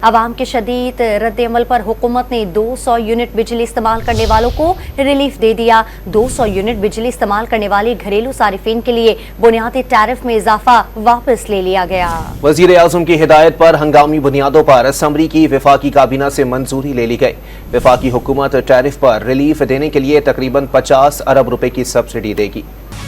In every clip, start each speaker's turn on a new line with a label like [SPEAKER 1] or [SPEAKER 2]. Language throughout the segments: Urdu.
[SPEAKER 1] عوام کے شدید رد عمل پر حکومت نے 200 یونٹ بجلی استعمال کرنے والوں کو ریلیف دے دیا۔ 200 یونٹ بجلی استعمال کرنے والے گھریلو صارفین کے لیے بنیادی ٹیرف میں اضافہ واپس لے لیا گیا۔
[SPEAKER 2] وزیر اعظم کی ہدایت پر ہنگامی بنیادوں پر اسمبلی کی وفاقی کابینہ سے منظوری لے لی گئی۔ وفاقی حکومت ٹیرف پر ریلیف دینے کے لیے تقریباً 50 ارب روپے کی سبسڈی دے گی۔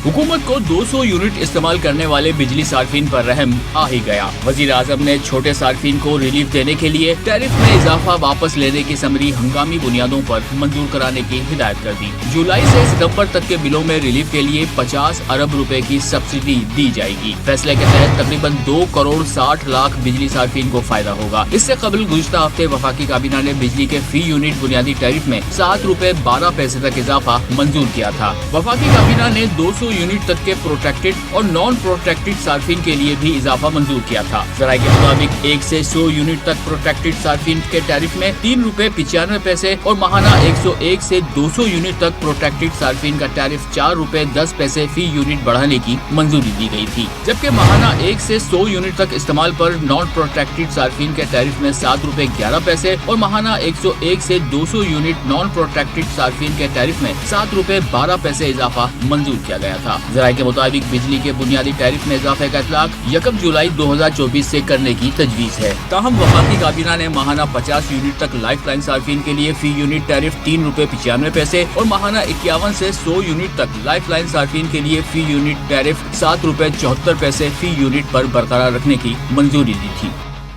[SPEAKER 3] حکومت کو 200 یونٹ استعمال کرنے والے بجلی صارفین پر رحم آ ہی گیا۔ وزیر اعظم نے چھوٹے صارفین کو ریلیف دینے کے لیے ٹیرف میں اضافہ واپس لینے کی سمری ہنگامی بنیادوں پر منظور کرانے کی ہدایت کر دی۔ جولائی سے ستمبر تک کے بلوں میں ریلیف کے لیے 50 ارب روپے کی سبسڈی دی جائے گی۔ فیصلے کے تحت تقریباً 2 کروڑ 60 لاکھ بجلی صارفین کو فائدہ ہوگا۔ اس سے قبل گزشتہ ہفتے وفاقی کابینہ نے بجلی کے فی یونٹ بنیادی ٹیرف میں 7 روپے 12 پیسے تک اضافہ منظور کیا تھا۔ وفاقی کابینہ نے 200 یونٹ تک کے پروٹیکٹڈ اور نان پروٹیکٹڈ صارفین کے لیے بھی اضافہ منظور کیا تھا۔ ذرائع کے مطابق 1 سے 100 یونٹ تک پروٹیکٹڈ صارفین کے ٹیرف میں 3 روپے 95 پیسے اور ماہانہ 101 سے 200 یونٹ تک پروٹیکٹڈ صارفین کا ٹیرف 4 روپے 10 پیسے فی یونٹ بڑھانے کی منظوری دی گئی تھی، جبکہ ماہانہ 1 سے 100 یونٹ تک استعمال پر نان پروٹیکٹڈ صارفین کے ٹیرف میں 7 روپے 11 پیسے اور ماہانہ 101 سے 200 یونٹ نان پروٹیکٹڈ صارفین کے ٹیرف میں 7 روپے 12 پیسے اضافہ منظور کیا گیا تھا۔ ذرائع کے مطابق بجلی کے بنیادی ٹیرف میں اضافے کا اطلاق 1 جولائی 2024 سے کرنے کی تجویز ہے۔ تاہم وفاقی کابینہ نے ماہانہ 50 یونٹ تک لائف لائن صارفین کے لیے فی یونٹ ٹیرف 3 روپے 95 پیسے اور ماہانہ 51 سے 100 یونٹ تک لائف لائن صارفین کے لیے فی یونٹ ٹیرف 7 روپے 74 پیسے فی یونٹ پر برقرار رکھنے کی منظوری دی تھی۔